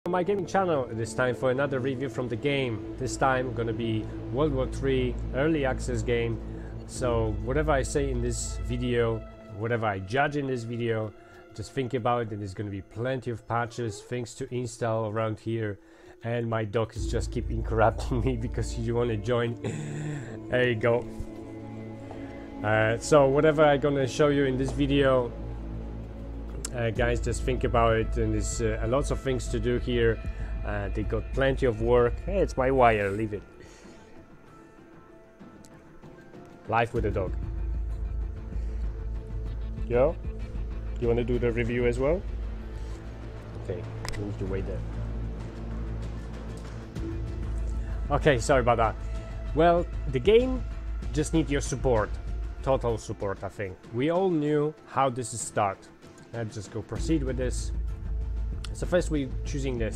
On my gaming channel, it is time for another review from the game. This time gonna be World War III early access game. So whatever I say in this video, whatever I judge in this video, just think about it, and there's gonna be plenty of patches, things to install around here. And my dog is just keep interrupting me because you want to join. There you go. So whatever I'm gonna show you in this video, guys, just think about it, and there's lots of things to do here. They got plenty of work. Hey, it's my wire, leave it. Life with a dog. Yo, you want to do the review as well? Okay, we need to wait there. Okay, sorry about that. Well, the game just needs your support, total support. I think we all knew how this is start. Let's just go proceed with this. So first we're choosing the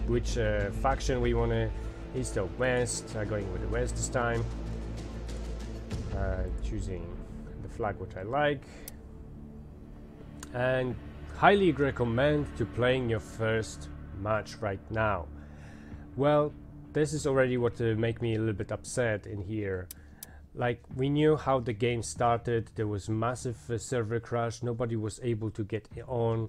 which faction we want to. East or west. Going with the west this time. Choosing the flag which I like, and highly recommend to playing your first match right now. Well, this is already what make me a little bit upset in here. Like, we knew how the game started. There was massive server crash. Nobody was able to get on.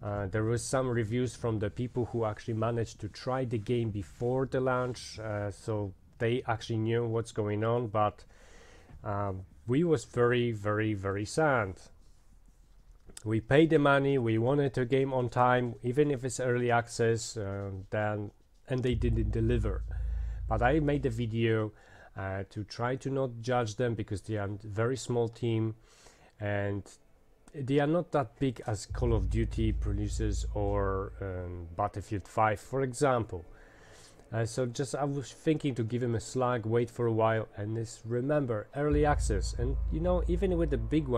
There was some reviews from the people who actually managed to try the game before the launch, so they actually knew what's going on, but we was very sad. We paid the money, we wanted the game on time, even if it's early access, and they didn't deliver. But I made a video to try to not judge them, because they are a very small team and they are not that big as Call of Duty producers or Battlefield 5, for example. So just I was thinking to give him a slag, wait for a while, and this, remember, early access. And you know, even with the big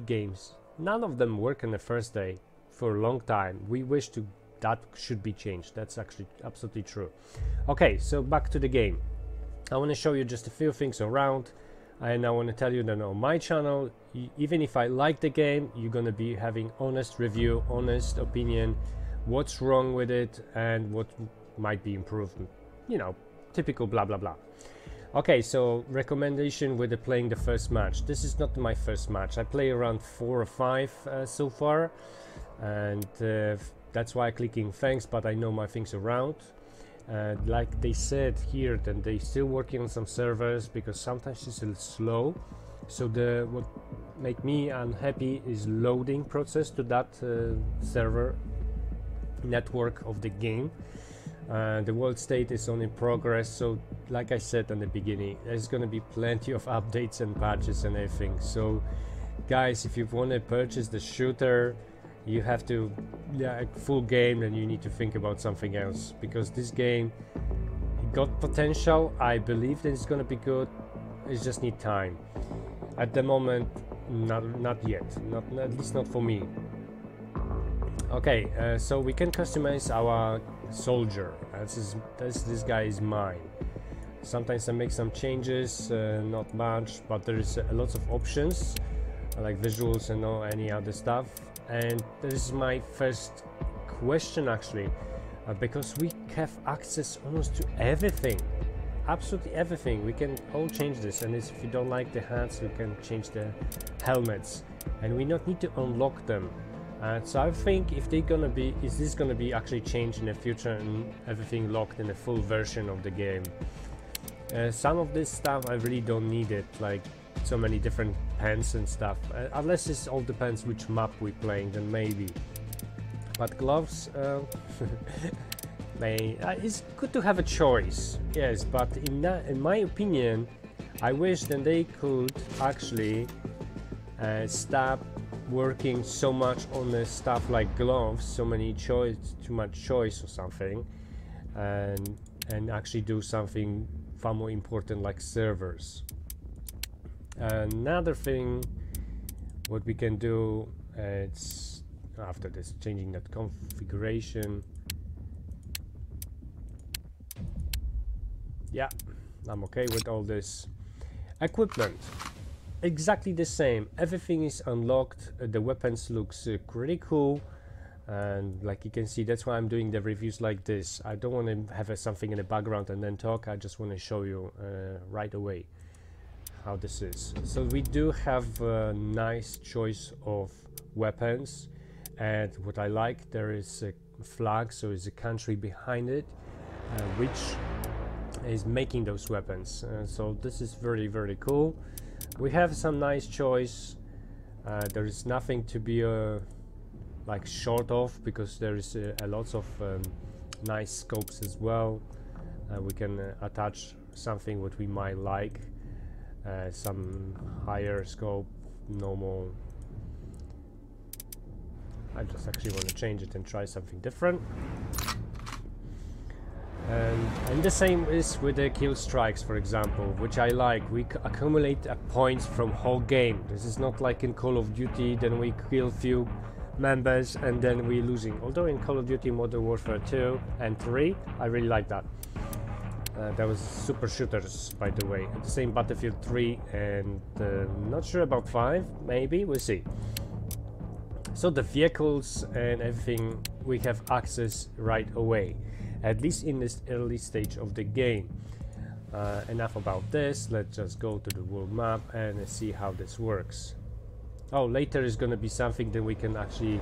games, none of them work on the first day for a long time. We wish to that should be changed. That's actually absolutely true. Okay, so back to the game. I want to show you just a few things around, and I want to tell you that on my channel, even if I like the game, you're gonna be having honest review, honest opinion, what's wrong with it and what might be improved. You know, typical blah blah blah. Okay, so recommendation with playing the first match. This is not my first match. I play around 4 or 5 so far, and that's why I'm clicking thanks, but I know my things around. Like they said here, that they still working on some servers because sometimes it's a little slow. So what make me unhappy is loading process to that server network of the game. The world state is on in progress, so like I said in the beginning, there's gonna be plenty of updates and patches and everything. So guys, if you want to purchase the shooter, you have to, full game, and you need to think about something else, because this game got potential. I believe that it's gonna be good. It just need time. At the moment, not yet. Not at least not for me. Okay, so we can customize our soldier. This guy is mine. Sometimes I make some changes, not much, but there is lots of options like visuals and any other stuff. And this is my first question actually, because we have access almost to everything, absolutely everything. We can all change this, and if you don't like the hats, we can change the helmets, and we not need to unlock them. So I think if they're gonna be, is this gonna be actually changed in the future and everything locked in the full version of the game? Some of this stuff I really don't need it, like so many different pens and stuff, unless it all depends which map we're playing, then maybe. But gloves, it's good to have a choice, yes, but in my opinion, I wish that they could actually stop working so much on the stuff like gloves, so many choice, too much choice or something, and actually do something far more important like servers. Another thing what we can do, it's after this, changing that configuration. Yeah, I'm okay with all this. Equipment, exactly the same. Everything is unlocked. The weapons looks pretty cool. And like you can see, that's why I'm doing the reviews like this. I don't want to have something in the background and then talk. I just want to show you right away how this is. So we do have a nice choice of weapons, and what I like, there is a flag, so it's a country behind it which is making those weapons. So this is very, very cool. We have some nice choice. There is nothing to be like short of, because there is a lots of nice scopes as well. We can attach something what we might like, some higher scope, normal. I just actually want to change it and try something different. And the same is with the kill strikes, for example, which I like. We accumulate points from whole game. This is not like in Call of Duty, then we kill few members and then we're losing. Although in Call of Duty Modern Warfare 2 and 3, I really like that. That was super shooters, by the way. The same Battlefield 3 and not sure about 5, maybe, we'll see. So the vehicles and everything, we have access right away, at least in this early stage of the game. Enough about this, let's just go to the world map and see how this works. Oh, later is gonna be something that we can actually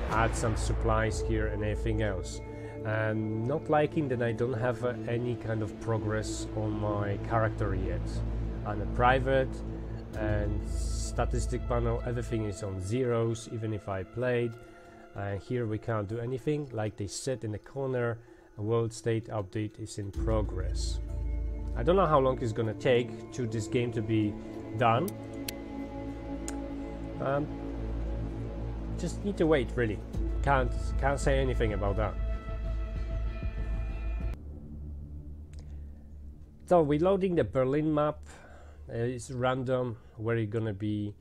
add some supplies here and everything else. And not liking that I don't have any kind of progress on my character yet. I'm a private, and statistic panel, everything is on zeros, even if I played. And here we can't do anything. Like they said in the corner, a world state update is in progress. I don't know how long it's gonna take to this game to be done. Just need to wait, really. Can't say anything about that. So we're loading the Berlin map. It's random where you're gonna be,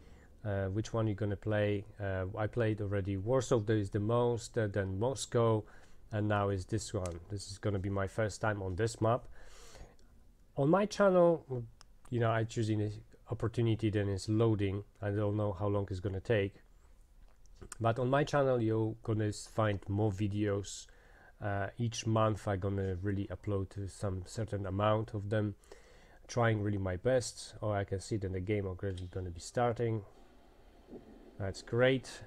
which one you're gonna play. I played already Warsaw, there is the most, then Moscow, and now is this one. This is gonna be my first time on this map. On my channel, you know, I choosing this opportunity, then it's loading. I don't know how long it's gonna take. But on my channel, you're gonna find more videos. Each month I'm gonna really upload some certain amount of them, trying really my best. Oh, I can see that the game already gonna be starting. That's great.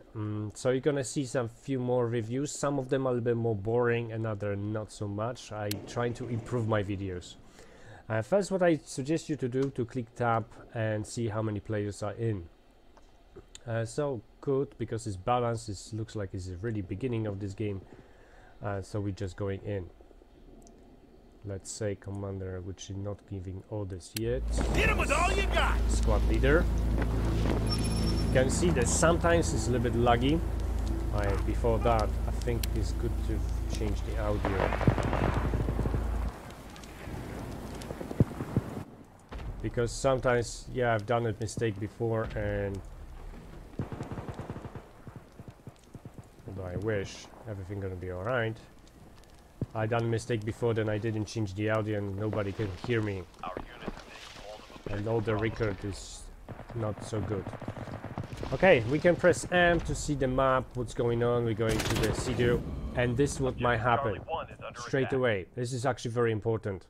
So you're gonna see some few more reviews. Some of them are a little bit more boring and other not so much. I trying to improve my videos. First, what I suggest you to do, to click tab and see how many players are in. So good, because it's balanced. It looks like it's the really beginning of this game. So we're just going in. Let's say commander, which is not giving orders yet. Hit him with all you got. Squad leader. You can see that sometimes it's a little bit laggy. Before that, I think it's good to change the audio, because sometimes, yeah, I've done a mistake before, and although I wish everything gonna be all right, I done a mistake before, then I didn't change the audio and nobody can hear me, and all the record is not so good. Okay, we can press M to see the map, what's going on. We're going to the city, and this is what might happen straight away. This is actually very important.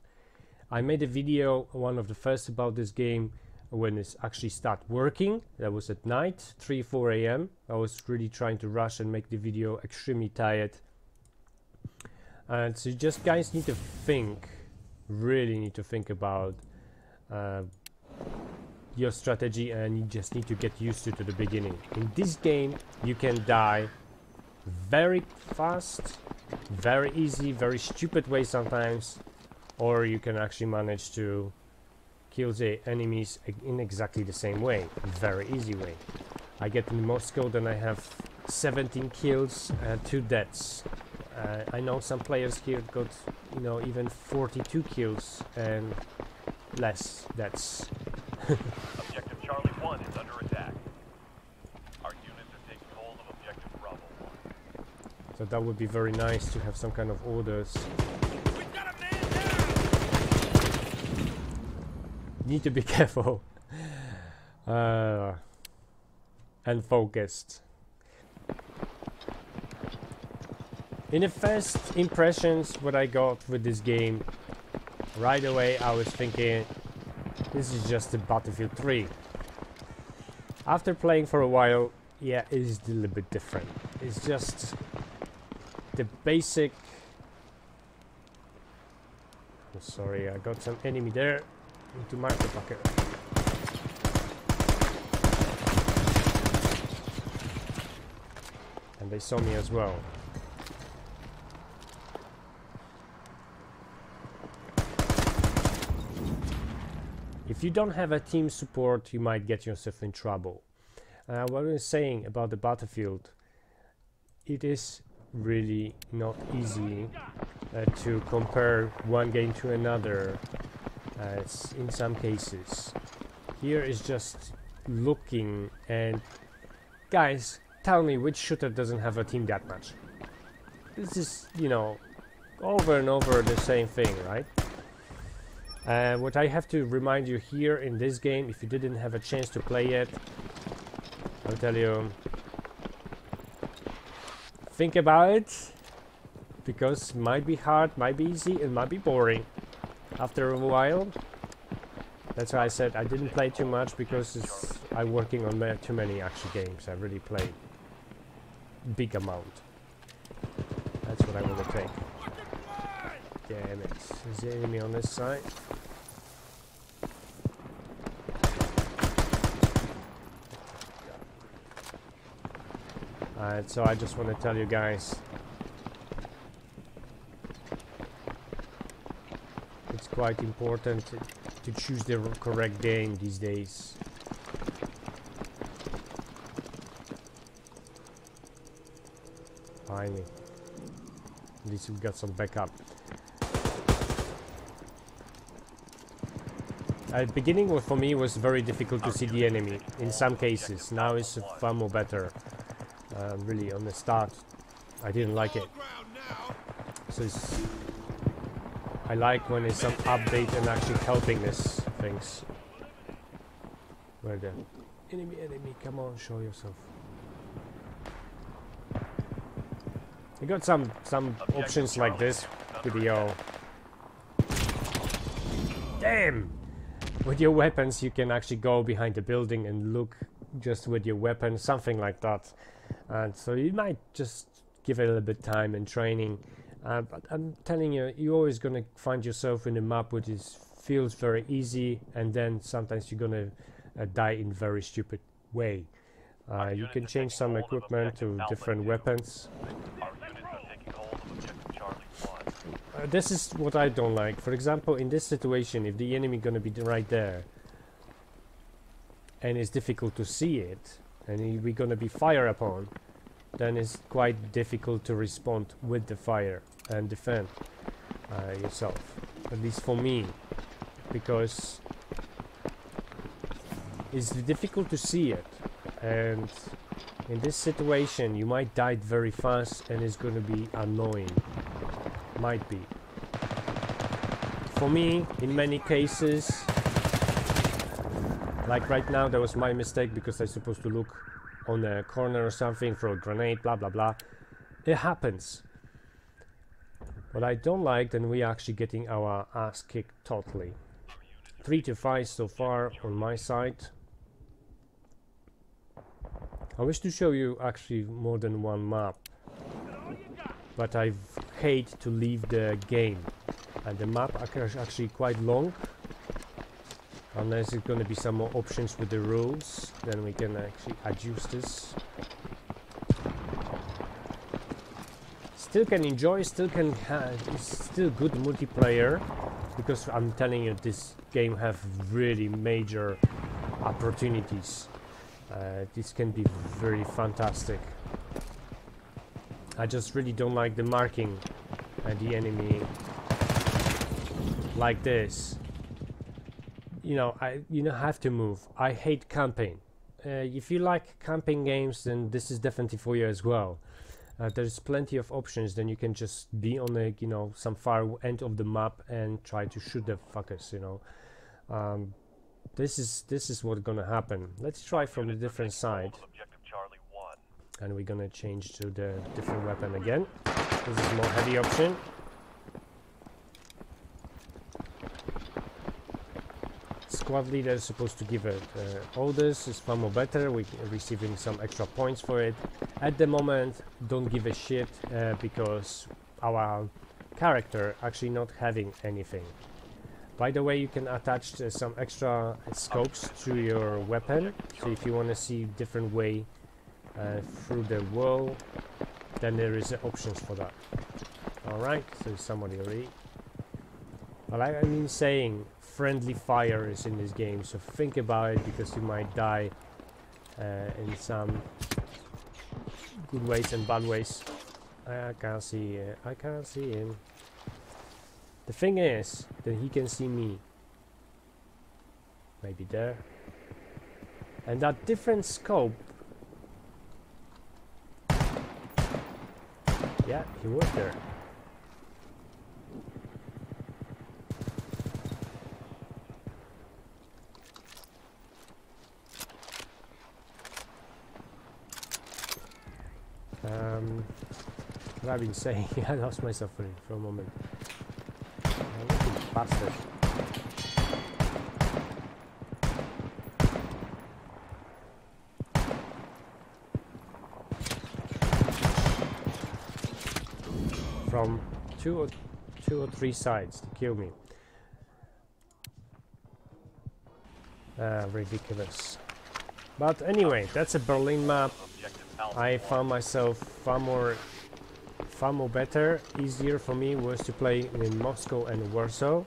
I made a video, one of the first, about this game when it's actually start working. That was at night, 3-4 a.m. I was really trying to rush and make the video, extremely tired. And so you just guys need to think, really need to think about your strategy, and you just need to get used to the beginning. In this game, you can die very fast, very easy, very stupid way sometimes, or you can actually manage to kill the enemies in exactly the same way, very easy way. I get in Moscow, then I have 17 kills, 2 deaths. I know some players here got, you know, even 42 kills and less deaths. Objective Charlie 1 is under attack. Our units are taking hold of Objective Bravo 1. So that would be very nice to have some kind of orders. We've got a man down! Need to be careful and focused. In the first impressions what I got with this game, right away I was thinking this is just a Battlefield 3. After playing for a while, yeah, it is a little bit different. It's just the basic... Oh, sorry, I got some enemy there. Need to mark the fucker. And they saw me as well. If you don't have a team support, you might get yourself in trouble. What I was saying about the Battlefield, it is really not easy to compare one game to another in some cases. Here is just looking, and guys, tell me which shooter doesn't have a team deathmatch? This is, you know, over and over the same thing, right? What I have to remind you here in this game, if you didn't have a chance to play it, I'll tell you, think about it, because it might be hard, might be easy, it might be boring after a while. That's why I said I didn't play too much, because I'm working on too many action games. I really play big amount. That's what I want to take. Damn it. Is the enemy on this side? Alright, so I just want to tell you guys, it's quite important to choose the correct game these days. Finally. At least we've got some backup. At the beginning, for me, was very difficult to see the enemy in some cases. Now it's far more better. Really, on the start, I didn't like it. So I like when it's some update and actually helping this things. Where the enemy, come on, show yourself. You got some options like this video. Damn! With your weapons, you can actually go behind the building and look just with your weapon, something like that. And so you might just give it a little bit time and training. But I'm telling you, you're always gonna find yourself in a map which feels very easy, and then sometimes you're gonna die in very stupid way. You can change some equipment to different weapons. This is what I don't like. For example, in this situation, if the enemy gonna be right there, and it's difficult to see it, and we're gonna be fired upon, then it's quite difficult to respond with the fire and defend yourself. At least for me, because it's difficult to see it, and in this situation you might die very fast, and it's gonna be annoying. Might be. For me, in many cases, like right now, that was my mistake, because I'm supposed to look on a corner or something for a grenade, blah blah blah. It happens. What I don't like, then we are actually getting our ass kicked totally. 3-5 so far on my side. I wish to show you actually more than one map, but I hate to leave the game, and the map is actually quite long. Unless there's going to be some more options with the rules, then we can actually adjust this. Still can enjoy, still can it's still good multiplayer, because I'm telling you, this game have really major opportunities. This can be very fantastic. I just really don't like the marking and the enemy like this. You know, you don't have to move. I hate camping. If you like camping games, then this is definitely for you as well. There's plenty of options. Then you can just be on the, you know, some far end of the map and try to shoot the fuckers. You know, this is what's gonna happen. Let's try from a different side. and we're gonna change to the different weapon again. This is more heavy option. Squad leader is supposed to give it. All this is far more better. We're receiving some extra points for it. At the moment, don't give a shit because our character actually not having anything. By the way, you can attach some extra scopes to your weapon. So if you want to see different way through the wall, then there is options for that. Alright, so somebody already. But like I mean saying, friendly fire is in this game, so think about it because you might die in some good ways and bad ways. I can't see I can't see him. The thing is that he can see me. Maybe there. And that different scope. Yeah, he was there. What I've been saying, I lost myself for a moment. Bastard. From two or three sides to kill me. Ridiculous. But anyway, that's a Berlin map. I found myself far more better, easier for me was to play in Moscow and Warsaw.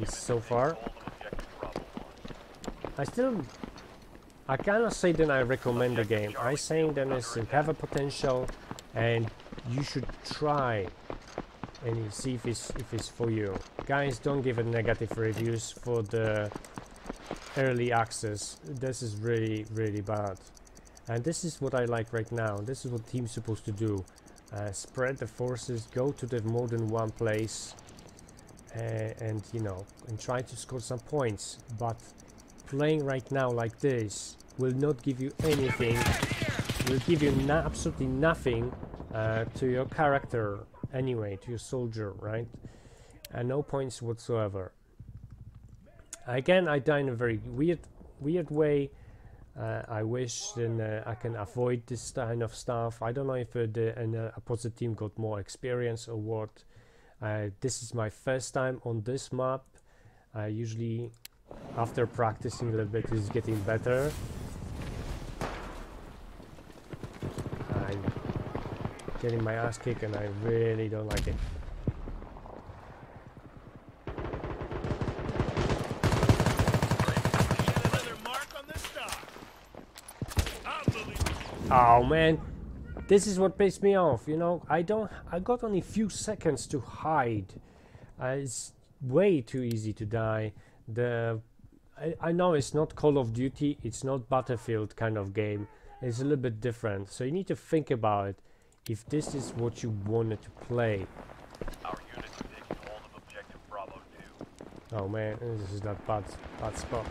So far, I cannot say that I recommend the game. I saying that it have a potential, and you should try and see if it's for you. Guys, don't give it negative reviews for the early access. This is really bad. And this is what I like right now. This is what team's supposed to do. Spread the forces, go to the more than one place, and you know, and try to score some points. But playing right now like this will not give you anything. Will give you absolutely nothing to your character anyway, to your soldier, right? And no points whatsoever. Again, I die in a very weird way. I wish then I can avoid this kind of stuff. I don't know if the opposite team got more experience or what. This is my first time on this map. Usually after practicing a little bit it's getting better. I'm getting my ass kicked and I really don't like it. Oh man, this is what pissed me off, you know. I got only few seconds to hide. It's way too easy to die. I know it's not Call of Duty, it's not Battlefield kind of game. It's a little bit different. So you need to think about it if this is what you wanted to play. Our unit is taking hold of objective Bravo 2. Oh man, this is that bad spot.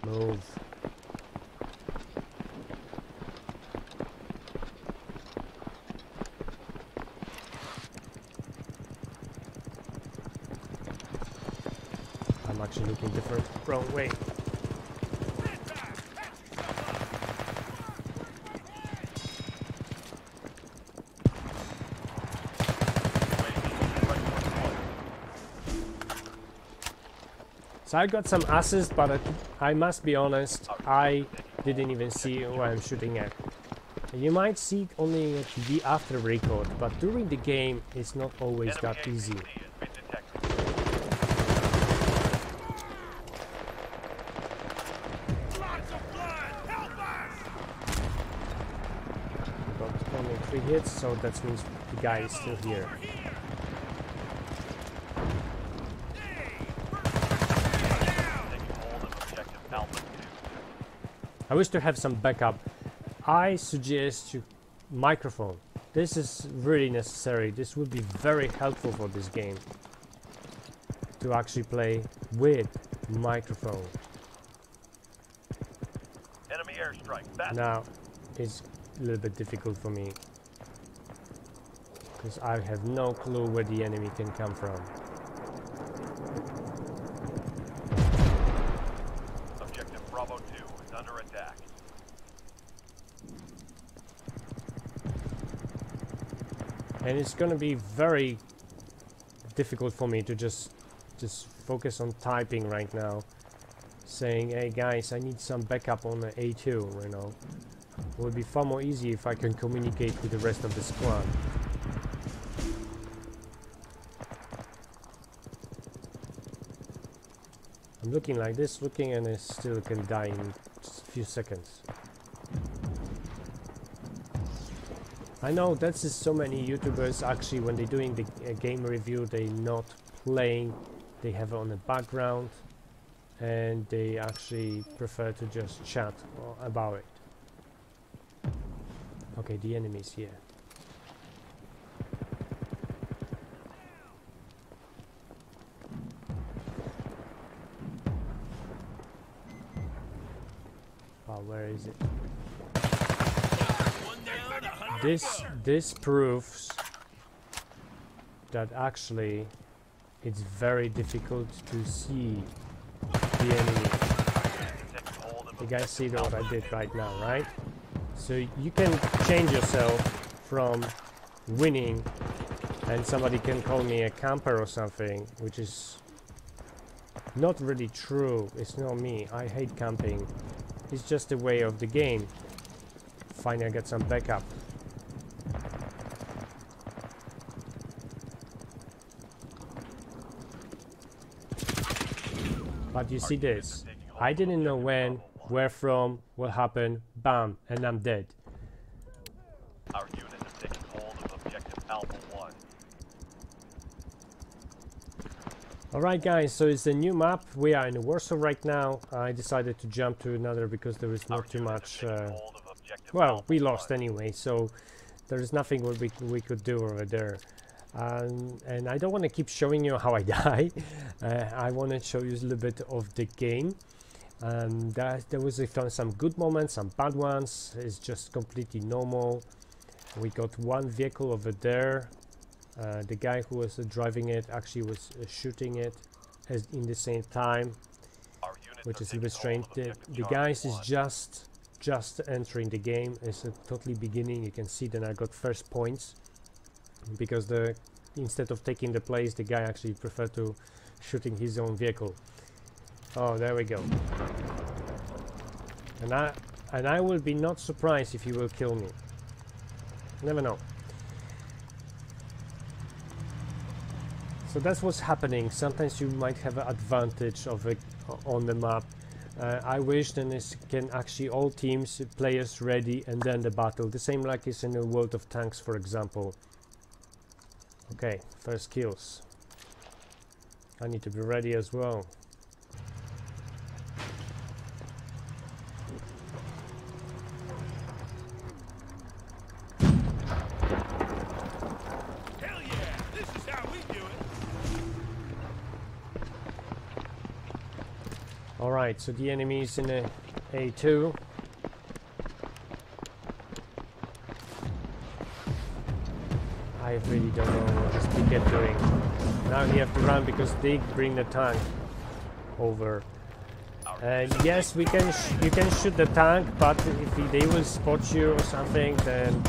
Move. I'm actually looking different, wrong way. So I got some assist, but I must be honest, I didn't even see where I'm shooting at. You might see it only at the after record, but during the game it's not always that easy. Got only 3 hits, so that means the guy is still here. I wish to have some backup. I suggest you microphone. This is really necessary. This would be very helpful for this game. To actually play with microphone. Enemy airstrike. Fast. Now it's a little bit difficult for me because I have no clue where the enemy can come from. Objective Bravo 2 is under attack. And it's gonna be very difficult for me to just focus on typing right now, saying, hey guys, I need some backup on the A2, you know. It would be far more easy if I can communicate with the rest of the squad. I'm looking like this, and I still can die in just a few seconds. I know that's just so many YouTubers actually when they're doing the game review, they're not playing, they have it on the background, and they actually prefer to just chat about it. Okay, the enemy's here. Oh, where is it? This proves that actually it's very difficult to see the enemy. You guys see what I did right now, right? So you can change yourself from winning, and somebody can call me a camper or something, which is not really true. It's not me. I hate camping. It's just a way of the game. Finally I got some backup. But you see this, I didn't know when, where from, what happened, bam, and I'm dead. Our unit is taking hold of objective Alpha 1. Alright guys, so it's a new map. We are in Warsaw right now. I decided to jump to another because there is not too much... well, we lost anyway, so there is nothing what we could do over there. And I don't want to keep showing you how I die. I want to show you a little bit of the game. There was some good moments, some bad ones. It's just completely normal. We got one vehicle over there. The guy who was driving it actually was shooting it in the same time, which is a bit strange. The guys is just entering the game. It's a totally beginning. You can see that I got first points because instead of taking the place, the guy actually preferred to shooting his own vehicle. Oh, there we go. And I will be not surprised if he will kill me. Never know. So that's what's happening. Sometimes you might have an advantage of it on the map. I wish then this can actually all teams, players ready, and then the battle. The same like is in the World of Tanks, for example. Okay, first kills. I need to be ready as well. Hell yeah! This is how we do it! Alright, so the enemy is in a A2. I really don't know what this Piquet doing. Now you have to run because they bring the tank over. And yes, you can shoot the tank, but if they will spot you or something, then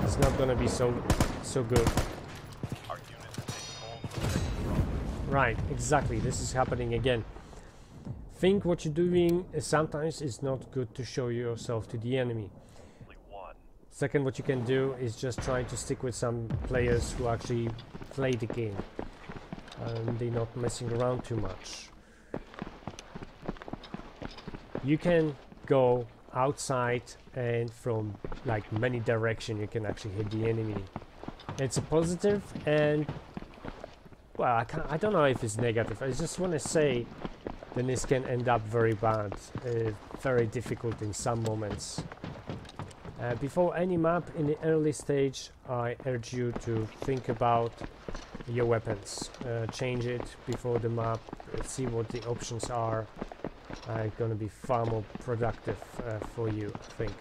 it's not gonna be so good. Right, exactly. This is happening again. Think what you're doing. Sometimes it's not good to show yourself to the enemy. Second, what you can do is just try to stick with some players who actually play the game and they're not messing around too much. You can go outside and from like many directions you can actually hit the enemy. It's a positive, and well, I don't know if it's negative. I just want to say that this can end up very bad, very difficult in some moments. Before any map in the early stage, I urge you to think about your weapons. Change it before the map, see what the options are, gonna be far more productive for you, I think.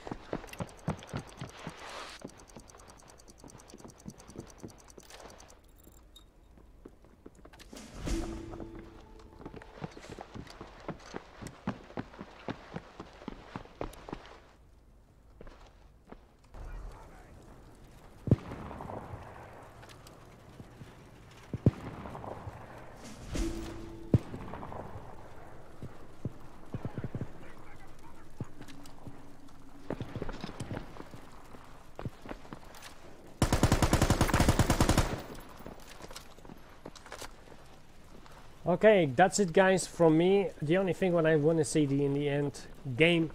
Okay, that's it guys from me. The only thing what I want to say in the end, game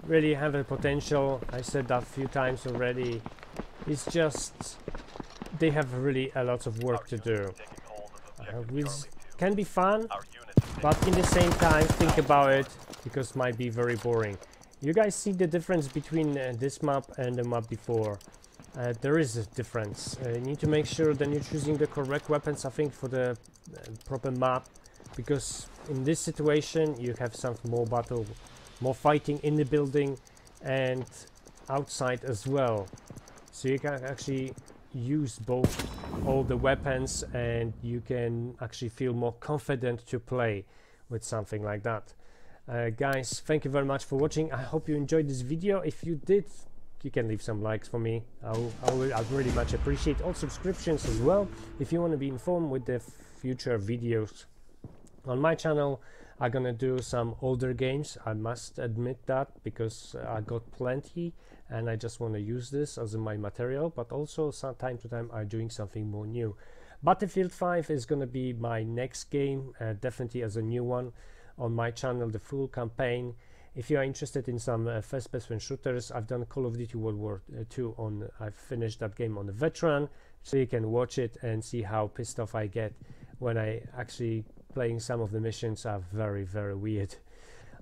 really have a potential. I said that a few times already. It's just they have really a lot of work to do. Which can be fun, but in the same time think about it, because it might be very boring. You guys see the difference between this map and the map before. There is a difference. You need to make sure that you're choosing the correct weapons, I think, for the proper map, because in this situation you have some more battle, more fighting in the building and outside as well. So you can actually use both, all the weapons, and you can actually feel more confident to play with something like that. Guys, thank you very much for watching. I hope you enjoyed this video. If you did, you can leave some likes for me. I'd really much appreciate all subscriptions as well, if you want to be informed with the future videos on my channel. I'm gonna do some older games, I must admit that, because I got plenty and I just want to use this as my material, but also from time to time I'm doing something more new. Battlefield 5 is gonna be my next game, definitely as a new one on my channel, the full campaign. If you are interested in some first-person shooters, I've done Call of Duty World War II on, I've finished that game on the veteran, so you can watch it and see how pissed off I get when I actually playing. Some of the missions are very, very weird.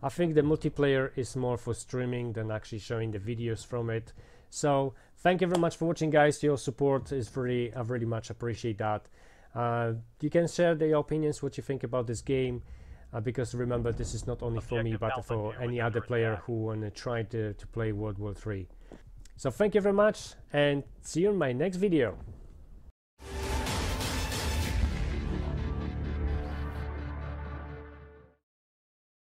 I think the multiplayer is more for streaming than actually showing the videos from it. So thank you very much for watching guys. Your support is really, I really much appreciate that. You can share your opinions, what you think about this game. Because remember, this is not only for me, but for any other player who want to try to play World War III. So thank you very much, and see you in my next video.